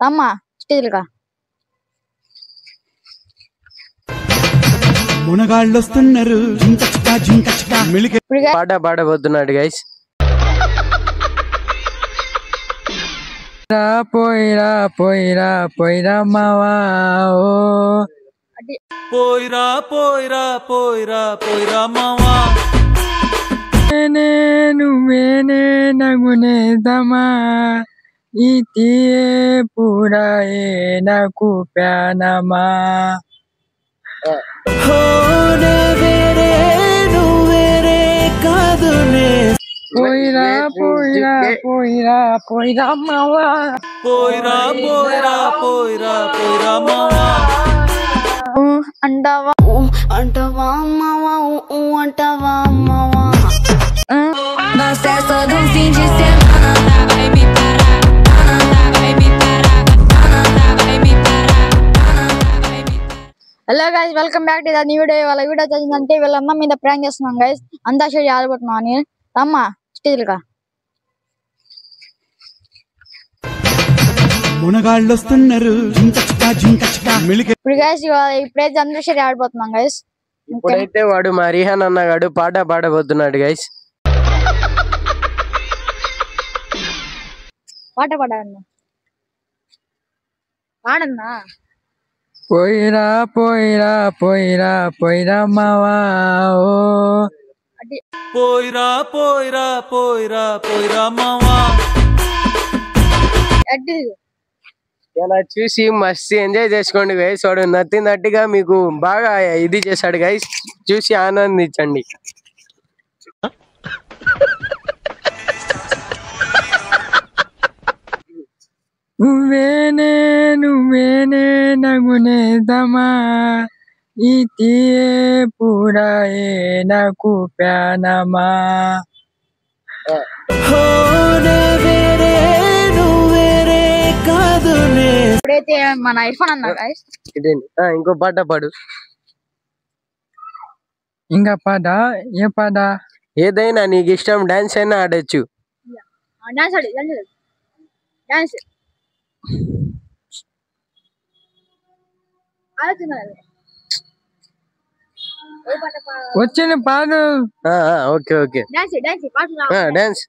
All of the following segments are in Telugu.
అమ్మా స్టేజ్లుగా మునగాళ్ళు వస్తున్నారు. పాట పాడబోతున్నాడు గైస్. పోయిరా పోయిరా పోయిరా మావా ఓ పోయిరా పోయిరా పోయిరా పోయిరా మావా నువ్వేనే నగునే దమా ఇతియే పూరా ఏ నాకు ప్యానమా పోయిరా పోయిరా పోయిరా పోయిరా మావా పోయిరా పోయిరా పోయిరా పోయిరా మావా అంటావా అంటావా మావా అంటావా మావా Na festa do fim de semana, nada vai me parar, nada vai me parar, nada vai me parar, nada vai me parar. Hello guys welcome back to the new video. వాళ్ళ వీడియో వచ్చిందంటే వీళ్ళన్న మీద ప్రాంక్ చేస్తున్నాం గైస్. అంతా షేర్ ఆడబోతున్నాం అని అమ్మా స్టేజ్లుగా మునగాళ్ళు వస్తున్నారు. ఇప్పుడు గైస్ ఇప్పుడైతే అందరూ షేర్ ఆడిపోతున్నాం గైస్. ఇప్పుడైతే వాడు మా రిహాన్ అన్నగాడు పాట పాడబోతున్నాడు గైస్. పాట పాడన్నా పాడన్నా. పోయిరా పోయిరా పోయిరా పోయిరా మావా ఓ పోయిరా పోయిరా పోయిరా పోయిరా మావా అడ్డి ఇలా చూసి మస్తు ఎంజాయ్ చేసుకోండి గైస్. వాడు నత్తినట్టుగా మీకు బాగా ఇది చేశాడు గైస్. చూసి ఆనందించండి. నువ్వేనే నగునే దమా ఇతియే పూరా ఏ నాకు ప్యానమా ఇప్పుడైతే మన ఇర్ఫాన్ అన్నా గైస్. ఇంకో పాట పాడు. ఇంకా పాట ఏ పాట ఏదైనా నీకు ఇష్టం. డాన్స్ అయినా ఆడొచ్చు. డాన్స్ ఆడి డాన్స్ వచ్చిన పాడు. Okay okay dance.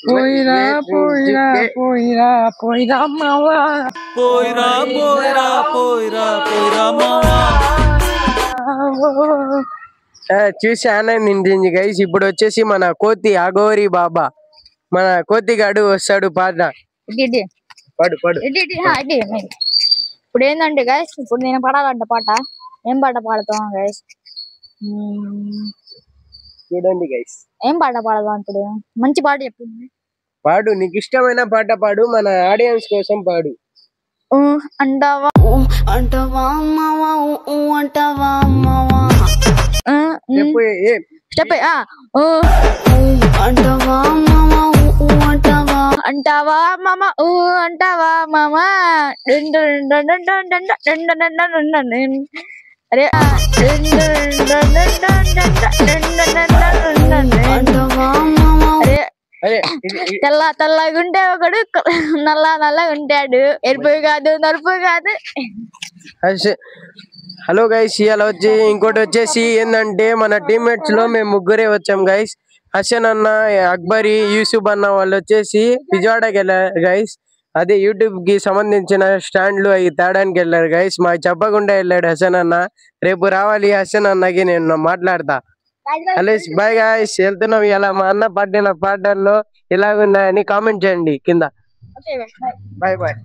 పోయిరా పోయిరా పోయిరా పోయిరా మావా పోయిరా పోయిరా పోయిరా పోయిరా మావా చూసి ఆనందించింది గైస్. ఇప్పుడు వచ్చేసి మన కోతి అఘోరి బాబా మన కోతిగాడు వస్తాడు. పాట పాడు పాడు. ఇప్పుడు ఏంటంటే గైస్ ఇప్పుడు నేను పాడాలంట పాట. ఏం పాట పాడతాం గైస్? చూడండి గైస్. ఏం పాట పాడదాం ఇప్పుడు? మంచి పాట చెప్పింది. పాడు, నీకు ఇష్టమైన పాట పాడు. మన ఆడియన్స్ కోసం పాడు. అంటావా అంటావా మావా అంటావా మావా స్టెప్ అంటావా మావా అంటావా అంటావా మామ అంటావా మామ అరే తెల్ల తెల్లగుంటే ఒకడు నల్ల నల్లగుంటాడు. ఎరుపు కాదు నలుపు కాదు. హలో గైస్, ఇలా వచ్చి ఇంకోటి వచ్చేసి ఏంటంటే మన టీమ్మేట్స్ లో మేము ముగ్గురే వచ్చాం గైస్. హసన్ అన్న, అక్బరి, యూసుఫ్ అన్న వాళ్ళు వచ్చేసి విజయవాడకి వెళ్ళారు గైస్. అదే యూట్యూబ్ కి సంబంధించిన స్టాండ్లు అవి తేడానికి వెళ్ళారు గైస్. మాకు చెప్పకుండా వెళ్ళాడు హసన్ అన్న. రేపు రావాలి హసన్ అన్నకి నేను మాట్లాడతా. హలో బాయ్ గైస్, వెళ్తున్నాం. ఇలా మా అన్న పాడిన పాటల్లో ఇలాగున్నాయని కామెంట్ చేయండి కింద. Okay, bye. Bye bye.